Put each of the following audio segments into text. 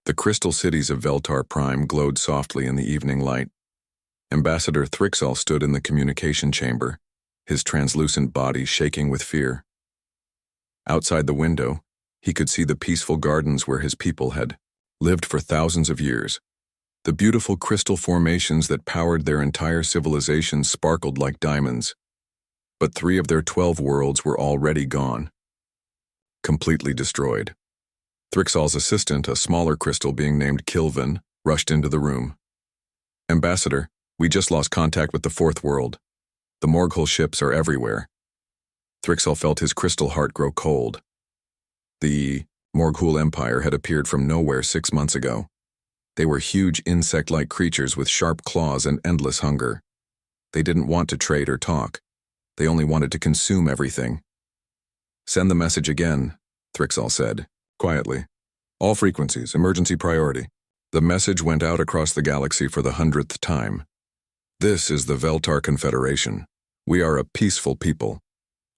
The crystal cities of Veltar Prime glowed softly in the evening light. Ambassador Thrixall stood in the communication chamber, his translucent body shaking with fear. Outside the window, he could see the peaceful gardens where his people had lived for thousands of years. The beautiful crystal formations that powered their entire civilization sparkled like diamonds. But 3 of their 12 worlds were already gone. Completely destroyed. Thrixall's assistant, a smaller crystal being named Kilvin, rushed into the room. "Ambassador, we just lost contact with the 4th world. The Morghull ships are everywhere." Thrixall felt his crystal heart grow cold. The Morghull Empire had appeared from nowhere 6 months ago. They were huge insect-like creatures with sharp claws and endless hunger. They didn't want to trade or talk. They only wanted to consume everything. "Send the message again," Thrixall said, quietly. "All frequencies, emergency priority." The message went out across the galaxy for the 100th time. "This is the Veltar Confederation. We are a peaceful people.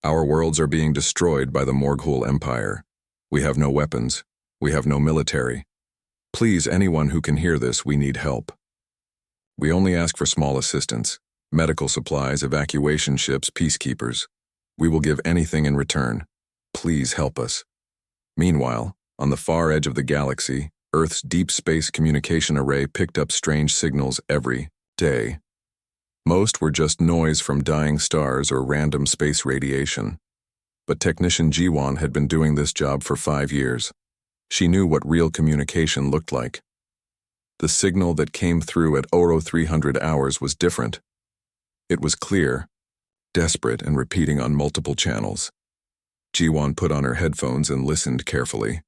Our worlds are being destroyed by the Morghull Empire. We have no weapons. We have no military. Please, anyone who can hear this, we need help. We only ask for small assistance, medical supplies, evacuation ships, peacekeepers. We will give anything in return. Please help us." Meanwhile, on the far edge of the galaxy, Earth's deep space communication array picked up strange signals every day. Most were just noise from dying stars or random space radiation. But technician Jiwan had been doing this job for 5 years. She knew what real communication looked like. The signal that came through at Oro 300 hours was different. It was clear, desperate, and repeating on multiple channels. Jiwan put on her headphones and listened carefully.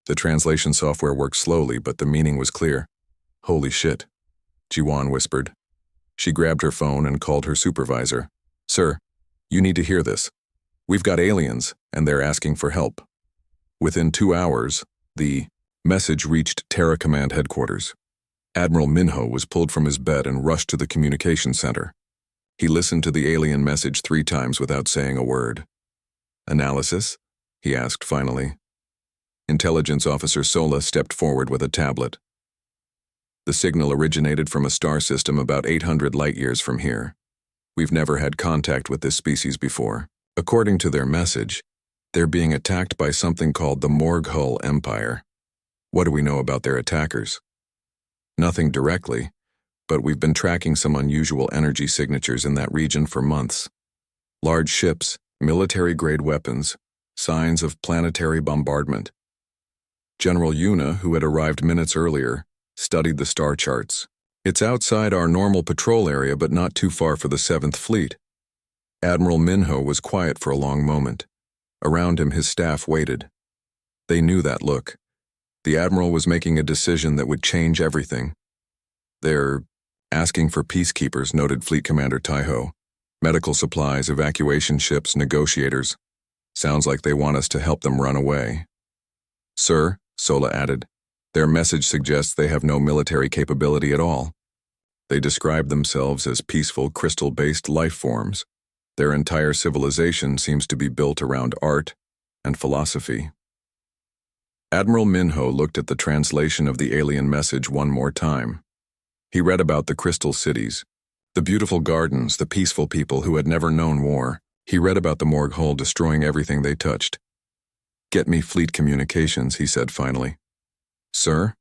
The translation software worked slowly, but the meaning was clear. "Holy shit," Jiwan whispered. She grabbed her phone and called her supervisor. "Sir, you need to hear this. We've got aliens, and they're asking for help." Within 2 hours, the message reached Terra Command headquarters. Admiral Minho was pulled from his bed and rushed to the communication center. He listened to the alien message 3 times without saying a word. "Analysis?" he asked finally. Intelligence Officer Sola stepped forward with a tablet. "The signal originated from a star system about 800 light-years from here. We've never had contact with this species before. According to their message, they're being attacked by something called the Morghull Empire. What do we know about their attackers?" "Nothing directly, but we've been tracking some unusual energy signatures in that region for months. Large ships, military-grade weapons, signs of planetary bombardment." General Yuna, who had arrived minutes earlier, studied the star charts. "It's outside our normal patrol area, but not too far for the 7th Fleet." Admiral Minho was quiet for a long moment. Around him, his staff waited. They knew that look. The Admiral was making a decision that would change everything. "They're asking for peacekeepers," noted Fleet Commander Taiho. "Medical supplies, evacuation ships, negotiators. Sounds like they want us to help them run away." "Sir," Sola added, "their message suggests they have no military capability at all. They describe themselves as peaceful, crystal-based life forms. Their entire civilization seems to be built around art and philosophy." Admiral Minho looked at the translation of the alien message one more time. He read about the crystal cities, the beautiful gardens, the peaceful people who had never known war. He read about the Morghull destroying everything they touched. "Get me fleet communications," he said finally. "Sir?"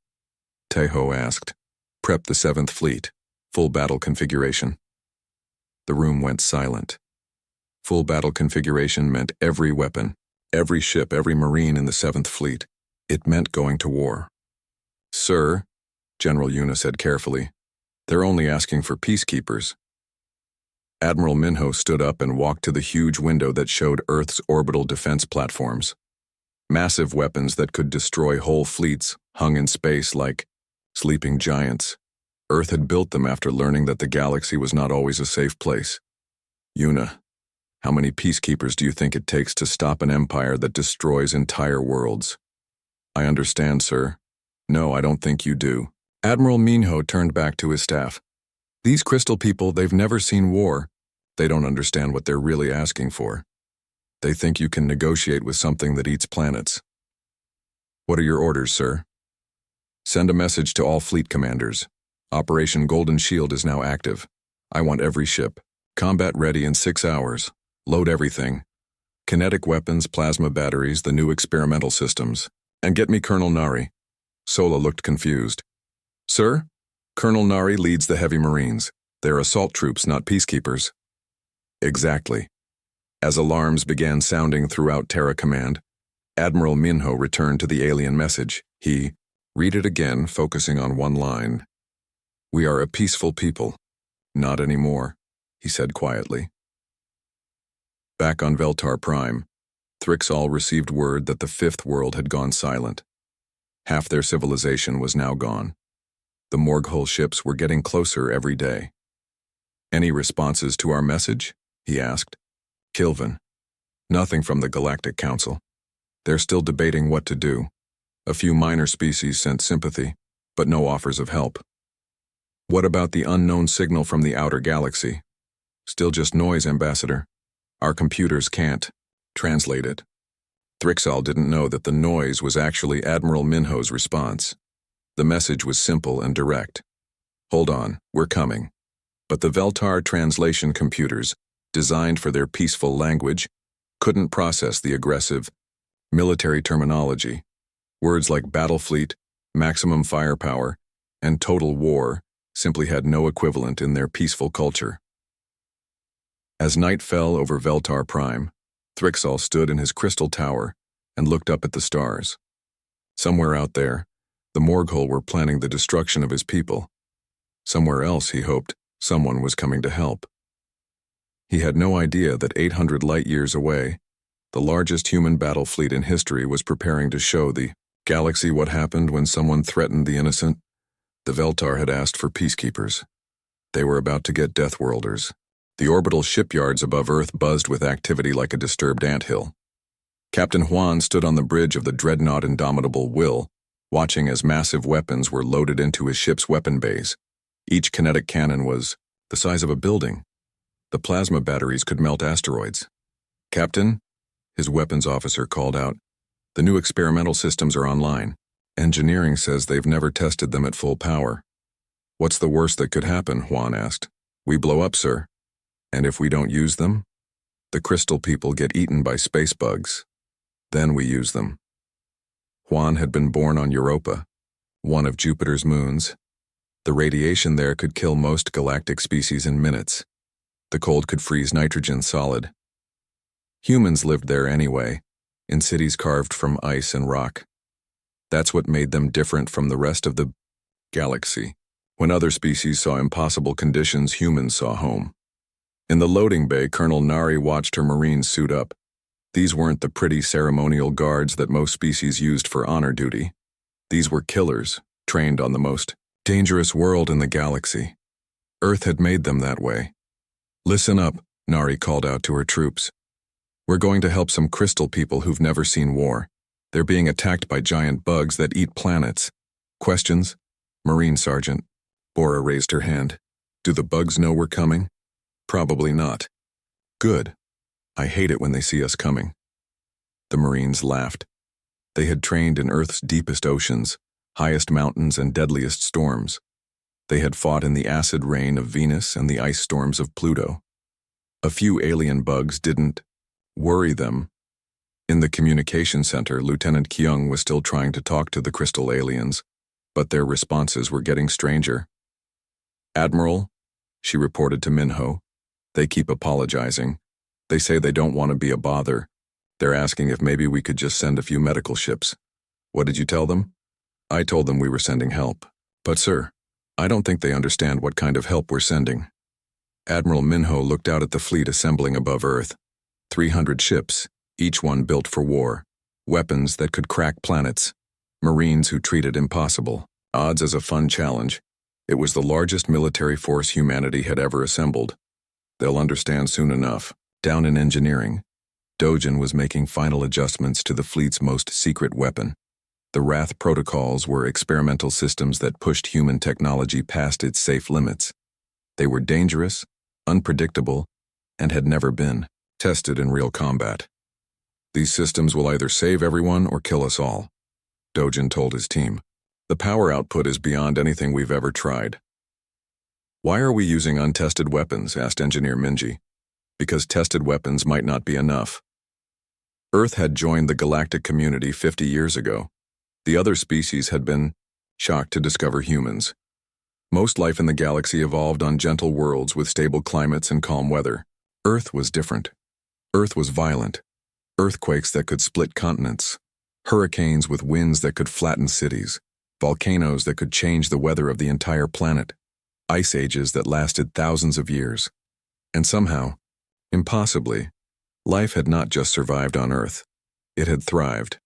Taiho asked. "Prep the 7th Fleet. Full battle configuration." The room went silent. Full battle configuration meant every weapon, every ship, every Marine in the 7th Fleet. It meant going to war. "Sir," General Yuna said carefully, "they're only asking for peacekeepers." Admiral Minho stood up and walked to the huge window that showed Earth's orbital defense platforms. Massive weapons that could destroy whole fleets hung in space like sleeping giants. Earth had built them after learning that the galaxy was not always a safe place. "Yuna, how many peacekeepers do you think it takes to stop an empire that destroys entire worlds?" "I understand, sir." "No, I don't think you do." Admiral Minho turned back to his staff. "These crystal people, they've never seen war. They don't understand what they're really asking for. They think you can negotiate with something that eats planets." "What are your orders, sir?" Send a message to all fleet commanders. Operation Golden Shield is now active. I want every ship. Combat ready in 6 hours. Load everything. Kinetic weapons, plasma batteries, the new experimental systems. And get me Colonel Nari. Sola looked confused. Sir? Colonel Nari leads the Heavy Marines. They're assault troops, not peacekeepers. Exactly. As alarms began sounding throughout Terra Command, Admiral Minho returned to the alien message. He read it again, focusing on one line. We are a peaceful people. Not anymore, he said quietly. Back on Veltar Prime, Thrixall received word that the Fifth World had gone silent. Half their civilization was now gone. The Morghull ships were getting closer every day. Any responses to our message? He asked. Kilvin. Nothing from the Galactic Council. They're still debating what to do. A few minor species sent sympathy, but no offers of help. What about the unknown signal from the outer galaxy? Still just noise, Ambassador. Our computers can't translate it. Thrixall didn't know that the noise was actually Admiral Minho's response. The message was simple and direct. Hold on, we're coming. But the Veltar translation computers, designed for their peaceful language, couldn't process the aggressive military terminology. Words like battle fleet, maximum firepower, and total war simply had no equivalent in their peaceful culture. As night fell over Veltar Prime, Thrixall stood in his crystal tower and looked up at the stars. Somewhere out there, the Morghull were planning the destruction of his people. Somewhere else, he hoped, someone was coming to help. He had no idea that 800 light-years away, the largest human battle fleet in history was preparing to show the galaxy what happened when someone threatened the innocent. The Veltar had asked for peacekeepers. They were about to get Deathworlders. The orbital shipyards above Earth buzzed with activity like a disturbed anthill. Captain Juan stood on the bridge of the dreadnought Indomitable Will, watching as massive weapons were loaded into his ship's weapon bays. Each kinetic cannon was the size of a building. The plasma batteries could melt asteroids. Captain, his weapons officer called out, the new experimental systems are online. Engineering says they've never tested them at full power. What's the worst that could happen? Juan asked. We blow up, sir. And if we don't use them? The crystal people get eaten by space bugs. Then we use them. Juan had been born on Europa, one of Jupiter's moons. The radiation there could kill most galactic species in minutes. The cold could freeze nitrogen solid. Humans lived there anyway, in cities carved from ice and rock. That's what made them different from the rest of the galaxy. When other species saw impossible conditions, humans saw home. In the loading bay, Colonel Nari watched her Marines suit up. These weren't the pretty ceremonial guards that most species used for honor duty. These were killers, trained on the most dangerous world in the galaxy. Earth had made them that way. Listen up, Nari called out to her troops. We're going to help some crystal people who've never seen war. They're being attacked by giant bugs that eat planets. Questions? Marine Sergeant. Bora raised her hand. Do the bugs know we're coming? Probably not. Good. I hate it when they see us coming. The Marines laughed. They had trained in Earth's deepest oceans, highest mountains, and deadliest storms. They had fought in the acid rain of Venus and the ice storms of Pluto. A few alien bugs didn't worry them. In the communication center, Lieutenant Kyung was still trying to talk to the crystal aliens, but their responses were getting stranger. Admiral, she reported to Minho, they keep apologizing. They say they don't want to be a bother. They're asking if maybe we could just send a few medical ships. What did you tell them? I told them we were sending help. But sir, I don't think they understand what kind of help we're sending. Admiral Minho looked out at the fleet assembling above Earth. 300 ships, each one built for war. Weapons that could crack planets. Marines who treated impossible odds as a fun challenge. It was the largest military force humanity had ever assembled. They'll understand soon enough. Down in engineering, Dojin was making final adjustments to the fleet's most secret weapon. The Wrath protocols were experimental systems that pushed human technology past its safe limits. They were dangerous, unpredictable, and had never been tested in real combat. These systems will either save everyone or kill us all, Dojin told his team. The power output is beyond anything we've ever tried. Why are we using untested weapons? Asked Engineer Minji. Because tested weapons might not be enough. Earth had joined the galactic community 50 years ago. The other species had been shocked to discover humans. Most life in the galaxy evolved on gentle worlds with stable climates and calm weather. Earth was different. Earth was violent. Earthquakes that could split continents. Hurricanes with winds that could flatten cities. Volcanoes that could change the weather of the entire planet. Ice ages that lasted thousands of years. And somehow, impossibly, life had not just survived on Earth. It had thrived.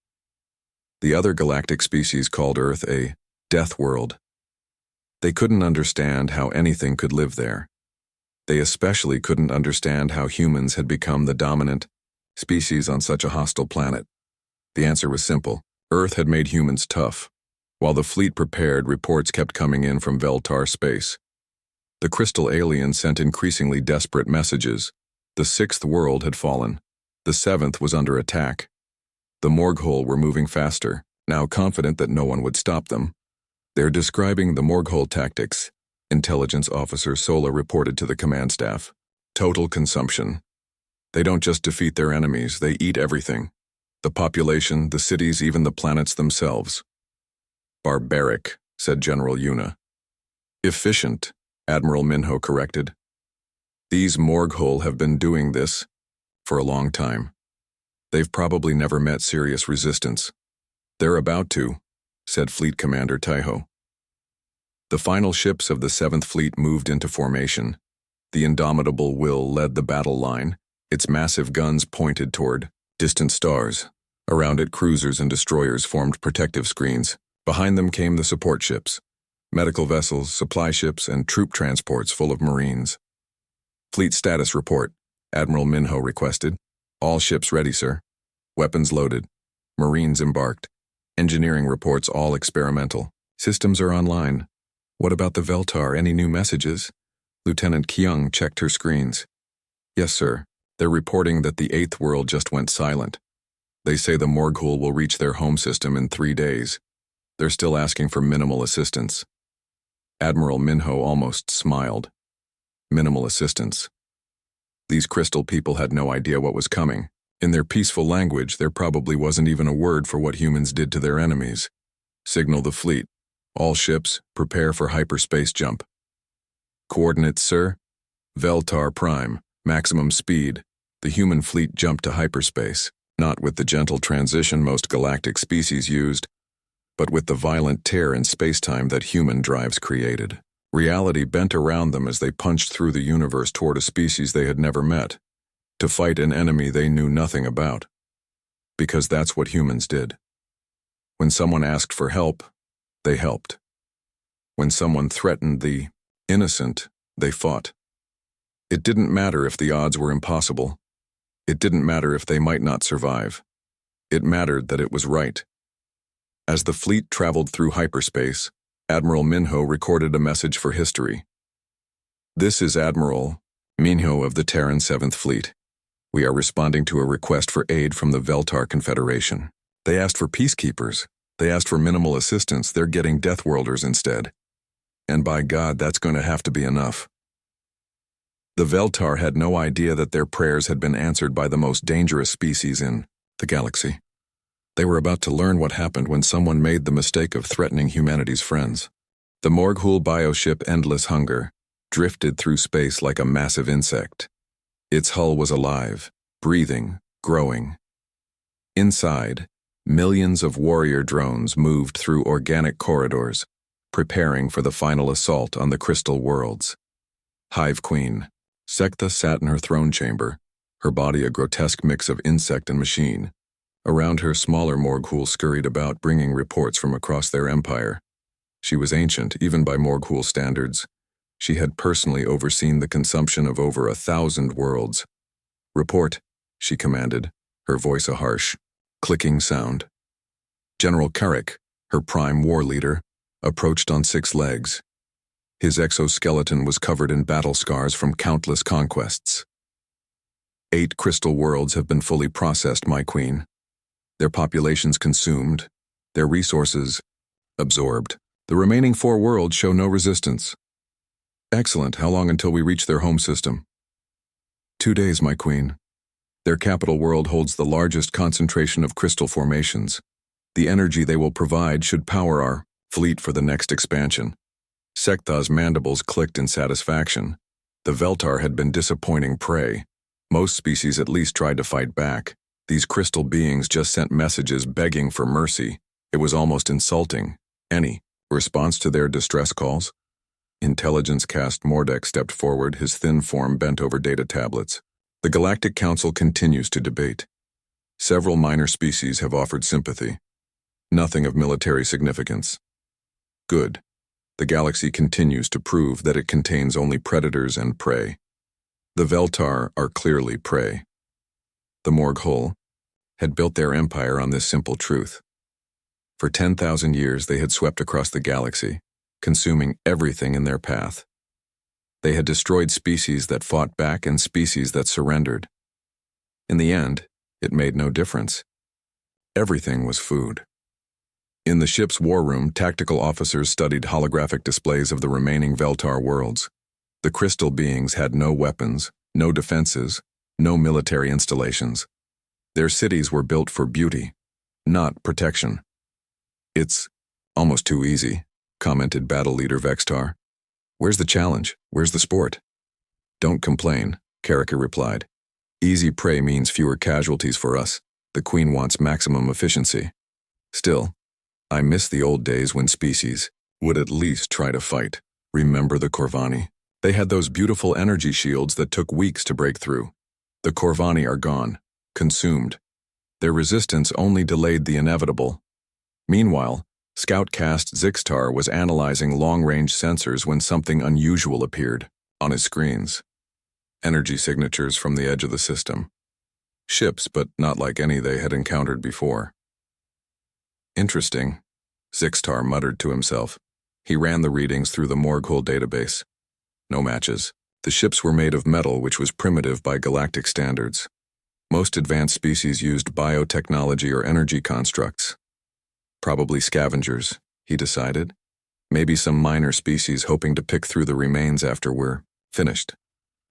The other galactic species called Earth a death world. They couldn't understand how anything could live there. They especially couldn't understand how humans had become the dominant species on such a hostile planet. The answer was simple. Earth had made humans tough. While the fleet prepared, reports kept coming in from Veltar space. The crystal aliens sent increasingly desperate messages. The sixth world had fallen. The seventh was under attack. The Morghole were moving faster, now confident that no one would stop them. They're describing the Morghole tactics, Intelligence Officer Sola reported to the command staff. Total consumption. They don't just defeat their enemies, they eat everything. The population, the cities, even the planets themselves. Barbaric, said General Yuna. Efficient, Admiral Minho corrected. These Morghole have been doing this for a long time. They've probably never met serious resistance. They're about to, said Fleet Commander Taiho. The final ships of the 7th Fleet moved into formation. The indomitable Will led the battle line, its massive guns pointed toward distant stars. Around it, cruisers and destroyers formed protective screens. Behind them came the support ships, medical vessels, supply ships, and troop transports full of Marines. Fleet status report, Admiral Minho requested. All ships ready, sir. Weapons loaded. Marines embarked. Engineering reports all experimental. Systems are online. What about the Veltar? Any new messages? Lieutenant Kyung checked her screens. Yes, sir. They're reporting that the 8th world just went silent. They say the Morghole will reach their home system in 3 days. They're still asking for minimal assistance. Admiral Minho almost smiled. Minimal assistance. These crystal people had no idea what was coming. In their peaceful language, there probably wasn't even a word for what humans did to their enemies. Signal the fleet. All ships, prepare for hyperspace jump. Coordinates, sir. Veltar Prime, maximum speed. The human fleet jumped to hyperspace, not with the gentle transition most galactic species used, but with the violent tear in spacetime that human drives created. Reality bent around them as they punched through the universe toward a species they had never met, to fight an enemy they knew nothing about. Because that's what humans did. When someone asked for help, they helped. When someone threatened the innocent, they fought. It didn't matter if the odds were impossible. It didn't matter if they might not survive. It mattered that it was right. As the fleet traveled through hyperspace, Admiral Minho recorded a message for history. This is Admiral Minho of the Terran 7th Fleet. We are responding to a request for aid from the Veltar Confederation. They asked for peacekeepers. They asked for minimal assistance. They're getting Deathworlders instead. And by God, that's going to have to be enough. The Veltar had no idea that their prayers had been answered by the most dangerous species in the galaxy. They were about to learn what happened when someone made the mistake of threatening humanity's friends. The Morghole bioship Endless Hunger drifted through space like a massive insect. Its hull was alive, breathing, growing. Inside, millions of warrior drones moved through organic corridors, preparing for the final assault on the crystal worlds. Hive Queen, Sekta sat in her throne chamber, her body a grotesque mix of insect and machine. Around her, smaller Morghole scurried about, bringing reports from across their empire. She was ancient, even by Morghole standards. She had personally overseen the consumption of over 1,000 worlds. Report, she commanded, her voice a harsh, clicking sound. General Carrick, her prime war leader, approached on 6 legs. His exoskeleton was covered in battle scars from countless conquests. 8 crystal worlds have been fully processed, my queen. Their populations consumed, their resources Absorbed. The remaining 4 worlds show no resistance. Excellent. How long until we reach their home system? 2 days, my queen. Their capital world holds the largest concentration of crystal formations. The energy they will provide should power our fleet for the next expansion. Sektha's mandibles clicked in satisfaction. The Veltar had been disappointing prey. Most species at least tried to fight back. These crystal beings just sent messages begging for mercy. It was almost insulting. Any response to their distress calls? Intelligence Cast Mordek stepped forward, his thin form bent over data tablets. The Galactic Council continues to debate. Several minor species have offered sympathy. Nothing of military significance. Good. The galaxy continues to prove that it contains only predators and prey. The Veltar are clearly prey. The Morghull had built their empire on this simple truth. For 10,000 years they had swept across the galaxy, consuming everything in their path. They had destroyed species that fought back and species that surrendered. In the end, it made no difference. Everything was food. In the ship's war room, tactical officers studied holographic displays of the remaining Veltar worlds. The crystal beings had no weapons, no defenses, no military installations. Their cities were built for beauty, not protection. It's almost too easy, commented battle leader Vextar. Where's the challenge? Where's the sport? Don't complain, Karaka replied. Easy prey means fewer casualties for us. The Queen wants maximum efficiency. Still, I miss the old days when species would at least try to fight. Remember the Corvani? They had those beautiful energy shields that took weeks to break through. The Corvani are gone, consumed. Their resistance only delayed the inevitable. Meanwhile, Scoutcast Zixtar was analyzing long-range sensors when something unusual appeared on his screens. Energy signatures from the edge of the system. Ships, but not like any they had encountered before. Interesting, Zixtar muttered to himself. He ran the readings through the Morghull database. No matches. The ships were made of metal, which was primitive by galactic standards. Most advanced species used biotechnology or energy constructs. Probably scavengers, he decided. Maybe some minor species hoping to pick through the remains after we're finished.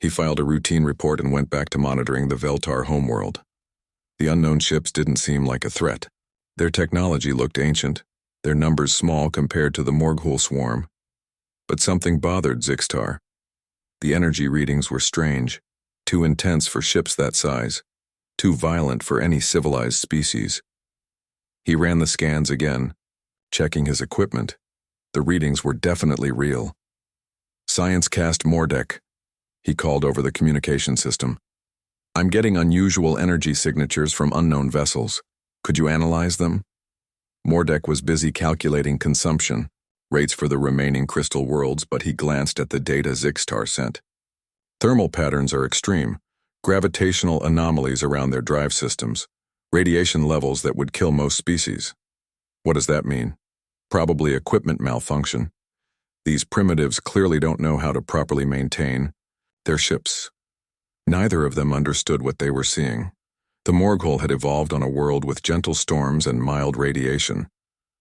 He filed a routine report and went back to monitoring the Veltar homeworld. The unknown ships didn't seem like a threat. Their technology looked ancient, their numbers small compared to the Morghull swarm. But something bothered Zixtar. The energy readings were strange, too intense for ships that size, too violent for any civilized species. He ran the scans again, checking his equipment. The readings were definitely real. Science Cast Mordek, he called over the communication system. I'm getting unusual energy signatures from unknown vessels. Could you analyze them? Mordek was busy calculating consumption, rates for the remaining crystal worlds, but he glanced at the data Zixtar sent. Thermal patterns are extreme, gravitational anomalies around their drive systems, radiation levels that would kill most species. What does that mean? Probably equipment malfunction. These primitives clearly don't know how to properly maintain their ships. Neither of them understood what they were seeing. The Morghull had evolved on a world with gentle storms and mild radiation.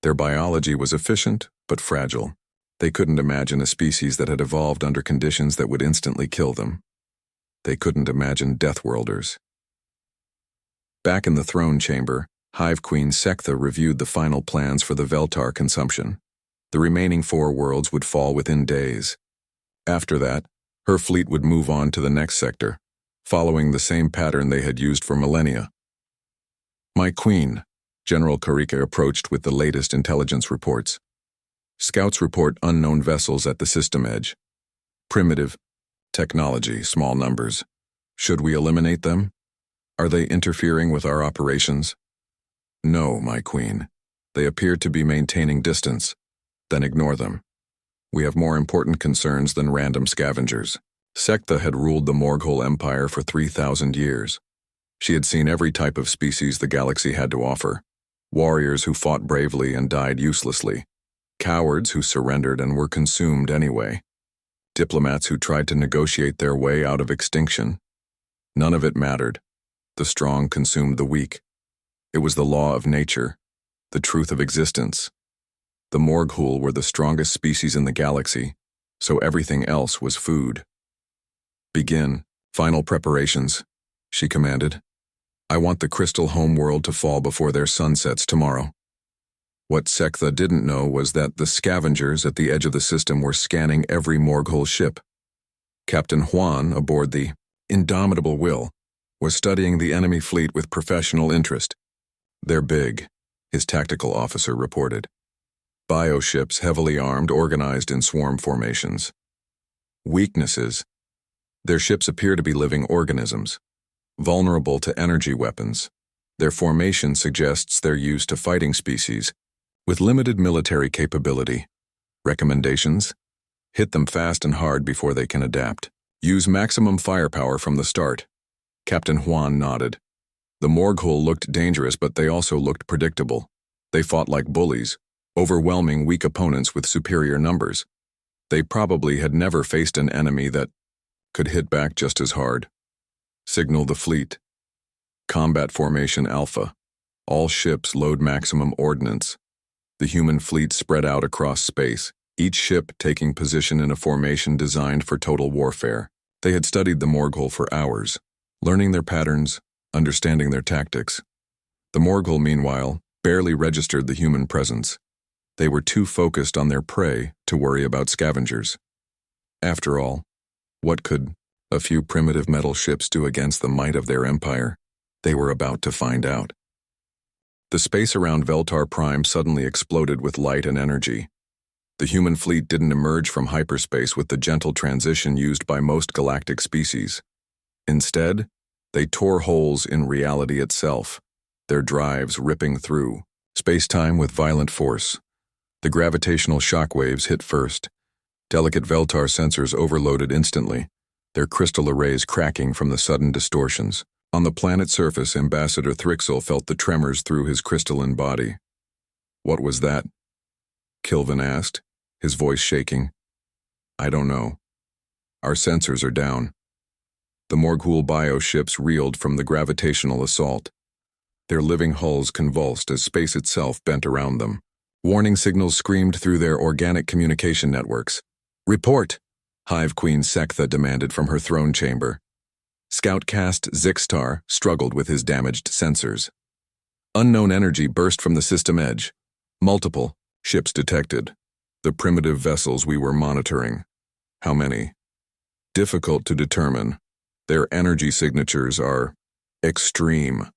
Their biology was efficient, but fragile. They couldn't imagine a species that had evolved under conditions that would instantly kill them. They couldn't imagine Deathworlders. Back in the throne chamber, Hive Queen Sektha reviewed the final plans for the Veltar consumption. The remaining 4 worlds would fall within days. After that, her fleet would move on to the next sector, following the same pattern they had used for millennia. My queen, General Karika approached with the latest intelligence reports. Scouts report unknown vessels at the system edge. Primitive technology, small numbers. Should we eliminate them? Are they interfering with our operations? No, my queen. They appear to be maintaining distance. Then ignore them. We have more important concerns than random scavengers. Sektha had ruled the Morghull Empire for 3,000 years. She had seen every type of species the galaxy had to offer. Warriors who fought bravely and died uselessly. Cowards who surrendered and were consumed anyway. Diplomats who tried to negotiate their way out of extinction. None of it mattered. The strong consumed the weak. It was the law of nature, the truth of existence. The Morgul were the strongest species in the galaxy, so everything else was food. "Begin. Final preparations," she commanded. "I want the crystal homeworld to fall before their sun sets tomorrow." What Sektha didn't know was that the scavengers at the edge of the system were scanning every Morgul ship. Captain Juan, aboard the Indomitable Will, was studying the enemy fleet with professional interest. "They're big," his tactical officer reported. Bioships, heavily armed, organized in swarm formations. Weaknesses. Their ships appear to be living organisms, vulnerable to energy weapons. Their formation suggests they're used to fighting species, with limited military capability. Recommendations? Hit them fast and hard before they can adapt. Use maximum firepower from the start. Captain Juan nodded. The Morgul looked dangerous, but they also looked predictable. They fought like bullies, overwhelming weak opponents with superior numbers. They probably had never faced an enemy that could hit back just as hard. Signal the fleet. Combat Formation Alpha. All ships load maximum ordnance. The human fleet spread out across space, each ship taking position in a formation designed for total warfare. They had studied the Morgul for hours, learning their patterns, understanding their tactics. The Morgul, meanwhile, barely registered the human presence. They were too focused on their prey to worry about scavengers. After all, what could a few primitive metal ships do against the might of their empire? They were about to find out. The space around Veltar Prime suddenly exploded with light and energy. The human fleet didn't emerge from hyperspace with the gentle transition used by most galactic species. Instead, they tore holes in reality itself, their drives ripping through space-time with violent force. The gravitational shockwaves hit first. Delicate Veltar sensors overloaded instantly, their crystal arrays cracking from the sudden distortions. On the planet's surface, Ambassador Thrixel felt the tremors through his crystalline body. "What was that?" Kilvin asked, his voice shaking. "I don't know. Our sensors are down." The Morgul bioships reeled from the gravitational assault. Their living hulls convulsed as space itself bent around them. Warning signals screamed through their organic communication networks. "Report!" Hive Queen Sektha demanded from her throne chamber. Scoutcast Zixtar struggled with his damaged sensors. Unknown energy burst from the system edge. Multiple ships detected. The primitive vessels we were monitoring. How many? Difficult to determine. Their energy signatures are extreme.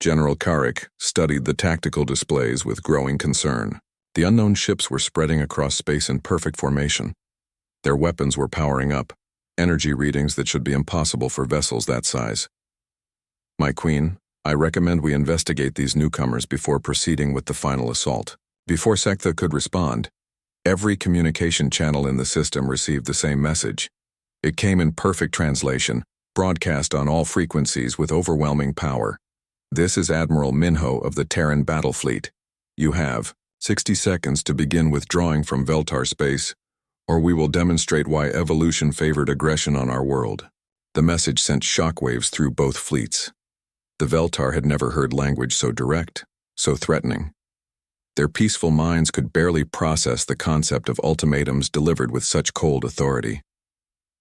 General Karik studied the tactical displays with growing concern. The unknown ships were spreading across space in perfect formation. Their weapons were powering up, energy readings that should be impossible for vessels that size. "My queen, I recommend we investigate these newcomers before proceeding with the final assault." Before Sektha could respond, every communication channel in the system received the same message. It came in perfect translation, broadcast on all frequencies with overwhelming power. "This is Admiral Minho of the Terran Battle Fleet. You have 60 seconds to begin withdrawing from Veltar space, or we will demonstrate why evolution favored aggression on our world." The message sent shockwaves through both fleets. The Veltar had never heard language so direct, so threatening. Their peaceful minds could barely process the concept of ultimatums delivered with such cold authority.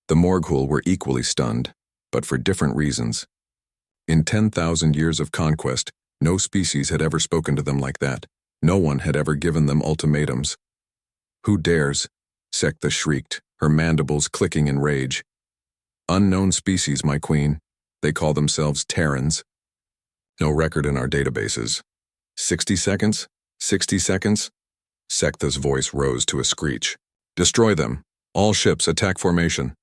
The Morgul were equally stunned, but for different reasons. In 10,000 years of conquest, no species had ever spoken to them like that. No one had ever given them ultimatums. "Who dares?" Sektha shrieked, her mandibles clicking in rage. "Unknown species, my queen. They call themselves Terrans. No record in our databases. 60 seconds? 60 seconds? Sektha's voice rose to a screech. "Destroy them. All ships, attack formation.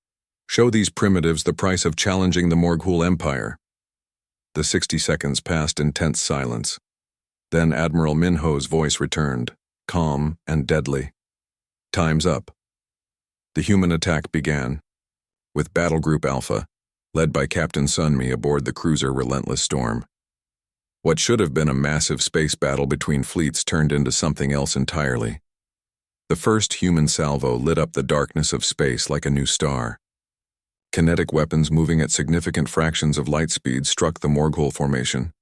Show these primitives the price of challenging the Morgul Empire." The 60 seconds passed in tense silence. Then Admiral Minho's voice returned, calm and deadly. "Time's up." The human attack began, with Battle Group Alpha, led by Captain Sunmi aboard the cruiser Relentless Storm. What should have been a massive space battle between fleets turned into something else entirely. The first human salvo lit up the darkness of space like a new star. Kinetic weapons moving at significant fractions of light speed struck the Morgul formation.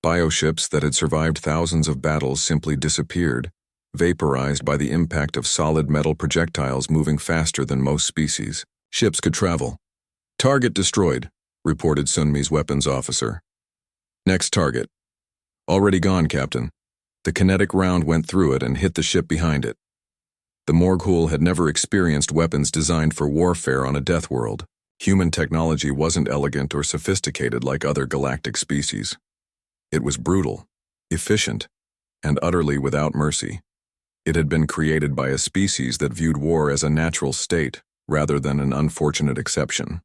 Bioships that had survived thousands of battles simply disappeared, vaporized by the impact of solid metal projectiles moving faster than most species. Ships could travel. "Target destroyed," reported Sunmi's weapons officer. "Next target." "Already gone, Captain." The kinetic round went through it and hit the ship behind it. The Morgul had never experienced weapons designed for warfare on a death world. Human technology wasn't elegant or sophisticated like other galactic species. It was brutal, efficient, and utterly without mercy. It had been created by a species that viewed war as a natural state rather than an unfortunate exception.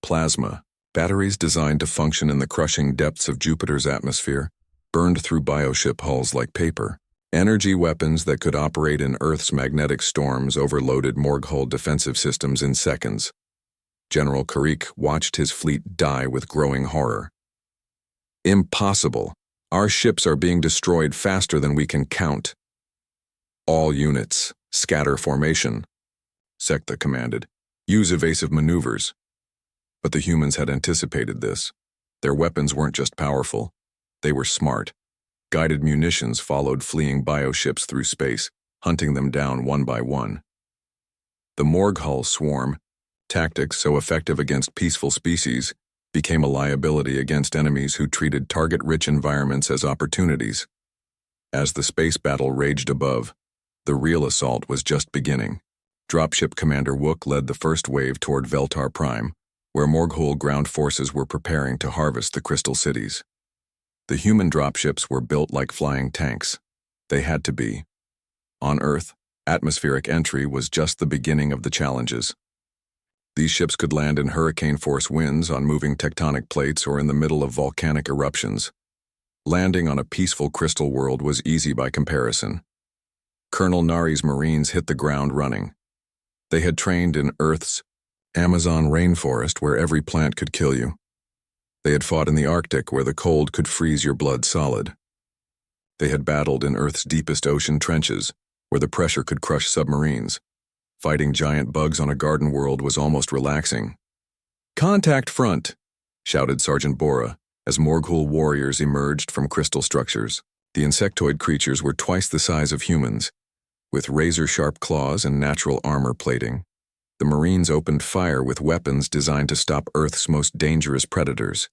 Plasma, batteries designed to function in the crushing depths of Jupiter's atmosphere, burned through bioship hulls like paper. Energy weapons that could operate in Earth's magnetic storms overloaded Morghull defensive systems in seconds. General Karrik watched his fleet die with growing horror. "Impossible. Our ships are being destroyed faster than we can count." "All units, scatter formation," Sekta commanded. "Use evasive maneuvers." But the humans had anticipated this. Their weapons weren't just powerful. They were smart. Guided munitions followed fleeing bioships through space, hunting them down one by one. The Morghull swarm, tactics so effective against peaceful species, became a liability against enemies who treated target-rich environments as opportunities. As the space battle raged above, the real assault was just beginning. Dropship Commander Wook led the first wave toward Veltar Prime, where Morghull ground forces were preparing to harvest the crystal cities. The human dropships were built like flying tanks. They had to be. On Earth, atmospheric entry was just the beginning of the challenges. These ships could land in hurricane-force winds on moving tectonic plates or in the middle of volcanic eruptions. Landing on a peaceful crystal world was easy by comparison. Colonel Nari's Marines hit the ground running. They had trained in Earth's Amazon rainforest where every plant could kill you. They had fought in the Arctic where the cold could freeze your blood solid. They had battled in Earth's deepest ocean trenches where the pressure could crush submarines. Fighting giant bugs on a garden world was almost relaxing. "Contact front!" shouted Sergeant Bora as Morghull warriors emerged from crystal structures. The insectoid creatures were twice the size of humans, with razor-sharp claws and natural armor plating. The Marines opened fire with weapons designed to stop Earth's most dangerous predators.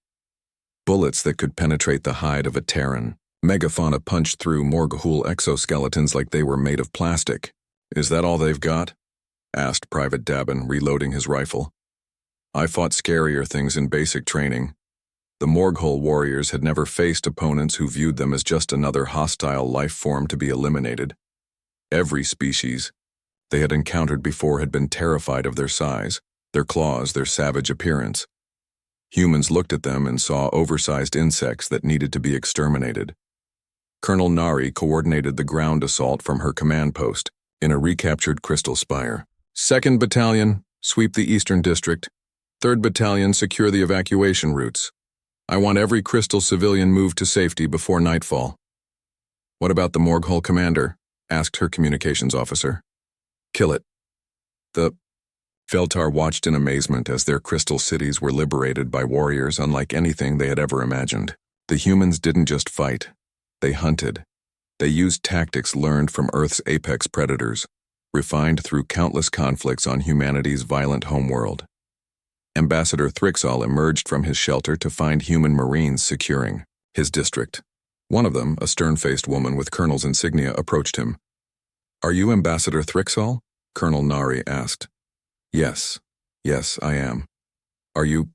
Bullets that could penetrate the hide of a Terran. Megafauna punched through Morghull exoskeletons like they were made of plastic. "Is that all they've got?" asked Private Dabin, reloading his rifle. "I fought scarier things in basic training." The Morghull warriors had never faced opponents who viewed them as just another hostile life form to be eliminated. Every species they had encountered before had been terrified of their size, their claws, their savage appearance. Humans looked at them and saw oversized insects that needed to be exterminated. Colonel Nari coordinated the ground assault from her command post in a recaptured crystal spire. "2nd Battalion, sweep the Eastern District. 3rd Battalion, secure the evacuation routes. I want every crystal civilian moved to safety before nightfall." "What about the Morghull commander?" asked her communications officer. "Kill it." The Veltar watched in amazement as their crystal cities were liberated by warriors unlike anything they had ever imagined. The humans didn't just fight. They hunted. They used tactics learned from Earth's apex predators, refined through countless conflicts on humanity's violent homeworld. Ambassador Thrixall emerged from his shelter to find human Marines securing his district. One of them, a stern-faced woman with colonel's insignia, approached him. "Are you Ambassador Thrixall?" Colonel Nari asked. Yes, I am. Are you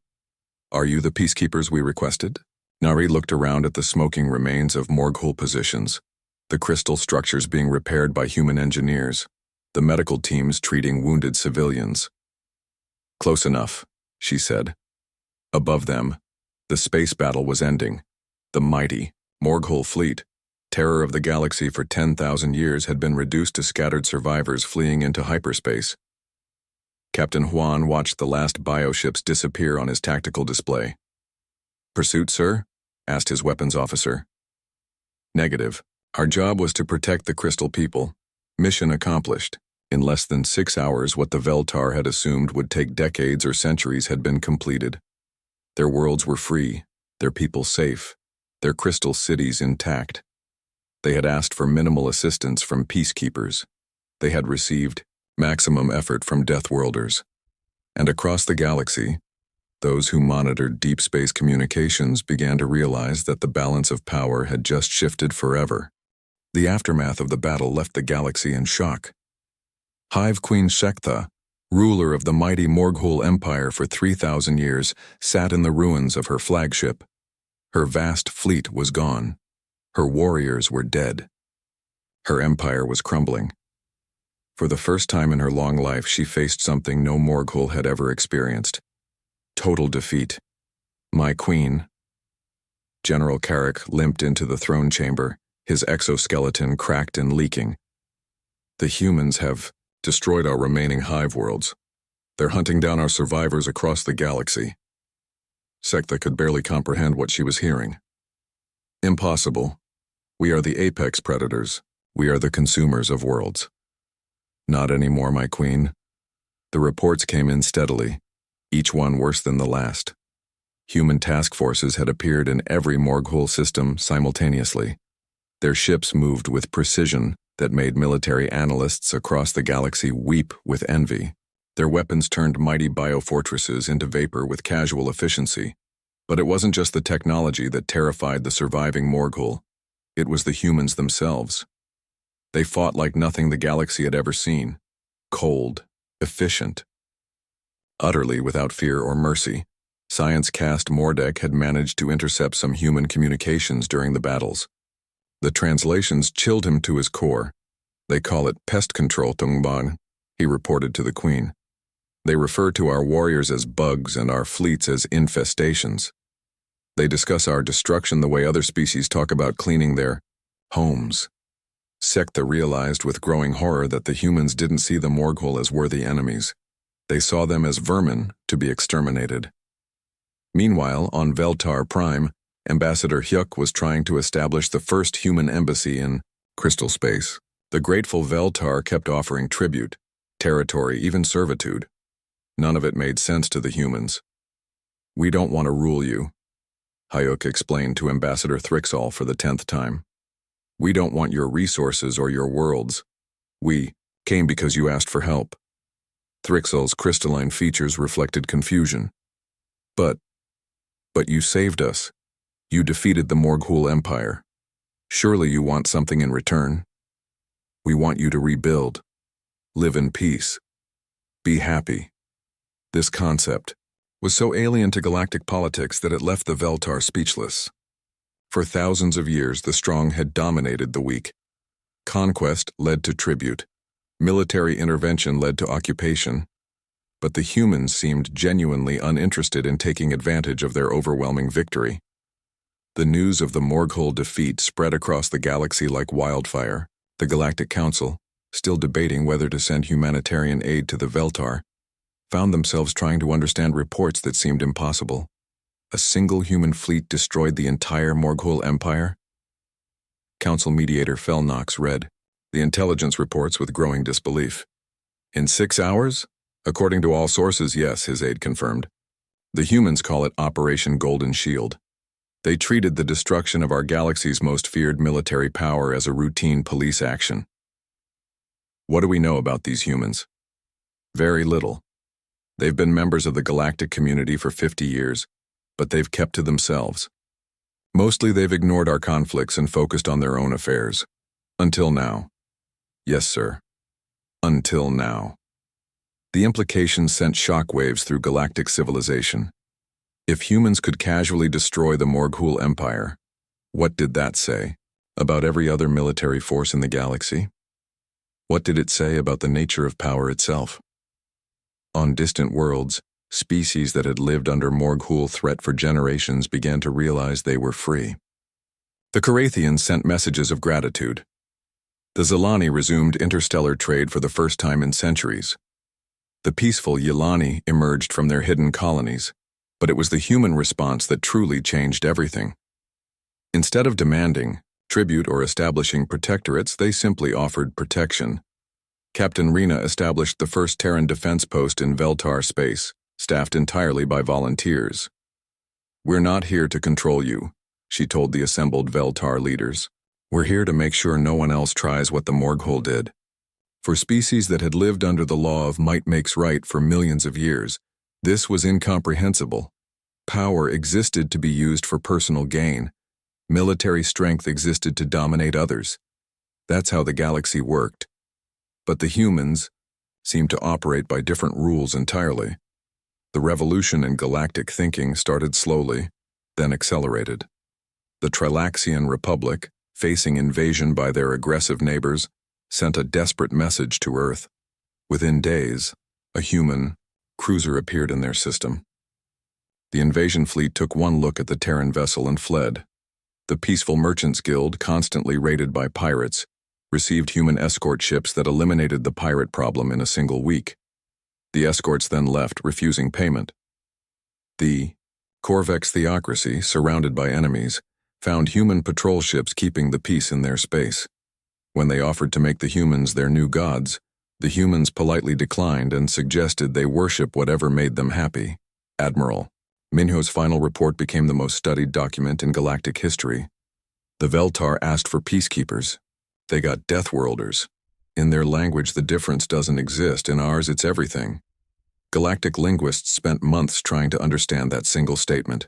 the peacekeepers we requested?" Nari looked around at the smoking remains of Morghull positions, the crystal structures being repaired by human engineers, the medical teams treating wounded civilians. "Close enough," she said. Above them, the space battle was ending. The mighty Morghull fleet, terror of the galaxy for 10,000 years, had been reduced to scattered survivors fleeing into hyperspace. Captain Huan watched the last bioships disappear on his tactical display. "Pursuit, sir?" asked his weapons officer. "Negative. Our job was to protect the crystal people. Mission accomplished. In less than 6 hours, what the Veltar had assumed would take decades or centuries had been completed. Their worlds were free, their people safe, their crystal cities intact. They had asked for minimal assistance from peacekeepers. They had received maximum effort from Deathworlders. And across the galaxy, those who monitored deep space communications began to realize that the balance of power had just shifted forever. The aftermath of the battle left the galaxy in shock. Hive Queen Shektha, ruler of the mighty Morghul Empire for 3,000 years, sat in the ruins of her flagship. Her vast fleet was gone. Her warriors were dead. Her empire was crumbling. For the first time in her long life, she faced something no Morghul had ever experienced. Total defeat. My queen. General Carrick limped into the throne chamber, his exoskeleton cracked and leaking. The humans have destroyed our remaining hive worlds. They're hunting down our survivors across the galaxy. Shektha could barely comprehend what she was hearing. Impossible. We are the apex predators. We are the consumers of worlds. Not anymore, my queen. The reports came in steadily, each one worse than the last. Human task forces had appeared in every Morghul system simultaneously. Their ships moved with precision that made military analysts across the galaxy weep with envy. Their weapons turned mighty biofortresses into vapor with casual efficiency. But it wasn't just the technology that terrified the surviving Morghul. It was the humans themselves. They fought like nothing the galaxy had ever seen. Cold, efficient. Utterly without fear or mercy, science-cast Mordek had managed to intercept some human communications during the battles. The translations chilled him to his core. They call it pest control, Tungbang, he reported to the queen. They refer to our warriors as bugs and our fleets as infestations. They discuss our destruction the way other species talk about cleaning their homes. Shektha realized with growing horror that the humans didn't see the Morghul as worthy enemies. They saw them as vermin to be exterminated. Meanwhile, on Veltar Prime, Ambassador Hyuk was trying to establish the first human embassy in crystal space. The grateful Veltar kept offering tribute, territory, even servitude. None of it made sense to the humans. We don't want to rule you, Hyuk explained to Ambassador Thrixall for the 10th time. We don't want your resources or your worlds. We came because you asked for help. Thrixall's crystalline features reflected confusion. But you saved us. You defeated the Morghul Empire. Surely you want something in return. We want you to rebuild. Live in peace. Be happy. This concept was so alien to galactic politics that it left the Veltar speechless. For thousands of years, the strong had dominated the weak. Conquest led to tribute. Military intervention led to occupation. But the humans seemed genuinely uninterested in taking advantage of their overwhelming victory. The news of the Morghul defeat spread across the galaxy like wildfire. The Galactic Council, still debating whether to send humanitarian aid to the Veltar, found themselves trying to understand reports that seemed impossible. A single human fleet destroyed the entire Morghul Empire? Council mediator Felnox read the intelligence reports with growing disbelief. In 6 hours? According to all sources, yes, his aide confirmed. The humans call it Operation Golden Shield. They treated the destruction of our galaxy's most feared military power as a routine police action. What do we know about these humans? Very little. They've been members of the galactic community for 50 years, but they've kept to themselves. Mostly they've ignored our conflicts and focused on their own affairs. Until now. Yes, sir. Until now. The implications sent shockwaves through galactic civilization. If humans could casually destroy the Morghul Empire, what did that say about every other military force in the galaxy? What did it say about the nature of power itself? On distant worlds, species that had lived under Morghul threat for generations began to realize they were free. The Carathians sent messages of gratitude. The Zilani resumed interstellar trade for the first time in centuries. The peaceful Yilani emerged from their hidden colonies, but it was the human response that truly changed everything. Instead of demanding tribute or establishing protectorates, they simply offered protection. Captain Rena established the first Terran defense post in Veltar space, staffed entirely by volunteers. "We're not here to control you," she told the assembled Veltar leaders. We're here to make sure no one else tries what the Morghole did. For species that had lived under the law of might makes right for millions of years, this was incomprehensible. Power existed to be used for personal gain. Military strength existed to dominate others. That's how the galaxy worked. But the humans seemed to operate by different rules entirely. The revolution in galactic thinking started slowly, then accelerated. The Trilaxian Republic, facing invasion by their aggressive neighbors, sent a desperate message to Earth. Within days, a human cruiser appeared in their system. The invasion fleet took one look at the Terran vessel and fled. The Peaceful Merchants Guild, constantly raided by pirates, received human escort ships that eliminated the pirate problem in a single week. The escorts then left, refusing payment. The Corvex theocracy, surrounded by enemies, found human patrol ships keeping the peace in their space. When they offered to make the humans their new gods, the humans politely declined and suggested they worship whatever made them happy. Admiral Minho's final report became the most studied document in galactic history. The Veltar asked for peacekeepers. They got Deathworlders. In their language, the difference doesn't exist. In ours, it's everything. Galactic linguists spent months trying to understand that single statement.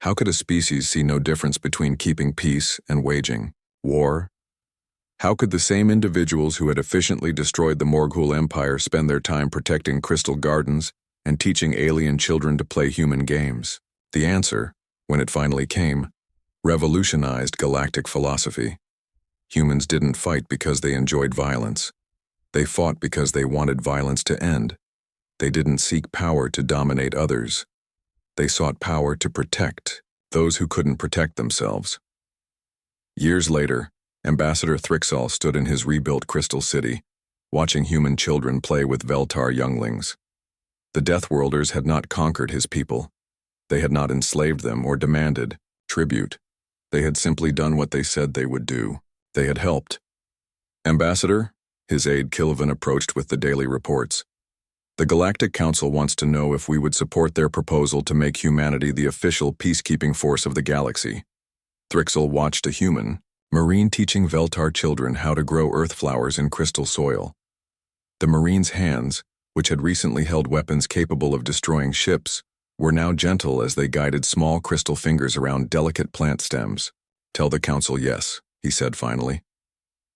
How could a species see no difference between keeping peace and waging war? How could the same individuals who had efficiently destroyed the Morghole Empire spend their time protecting crystal gardens and teaching alien children to play human games? The answer, when it finally came, revolutionized galactic philosophy. Humans didn't fight because they enjoyed violence. They fought because they wanted violence to end. They didn't seek power to dominate others. They sought power to protect those who couldn't protect themselves. Years later, Ambassador Thrixall stood in his rebuilt Crystal City, watching human children play with Veltar younglings. The Deathworlders had not conquered his people. They had not enslaved them or demanded tribute. They had simply done what they said they would do. They had helped. Ambassador, his aide Killivan approached with the daily reports. The Galactic Council wants to know if we would support their proposal to make humanity the official peacekeeping force of the galaxy. Thrixall watched a human Marine teaching Veltar children how to grow earth flowers in crystal soil. The Marine's hands, which had recently held weapons capable of destroying ships, were now gentle as they guided small crystal fingers around delicate plant stems. Tell the Council yes, he said finally.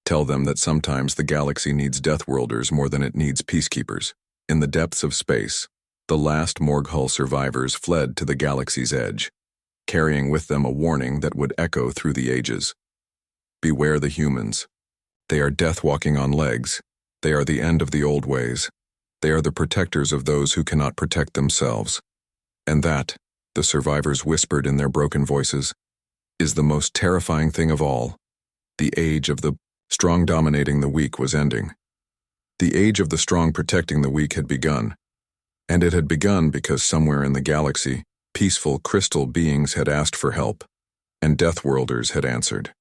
Tell them that sometimes the galaxy needs Deathworlders more than it needs peacekeepers. In the depths of space, the last Morghole survivors fled to the galaxy's edge, carrying with them a warning that would echo through the ages. Beware the humans. They are death walking on legs. They are the end of the old ways. They are the protectors of those who cannot protect themselves. And that, the survivors whispered in their broken voices, is the most terrifying thing of all. The age of the strong dominating the weak was ending. The age of the strong protecting the weak had begun. And it had begun because somewhere in the galaxy, peaceful crystal beings had asked for help, and Deathworlders had answered.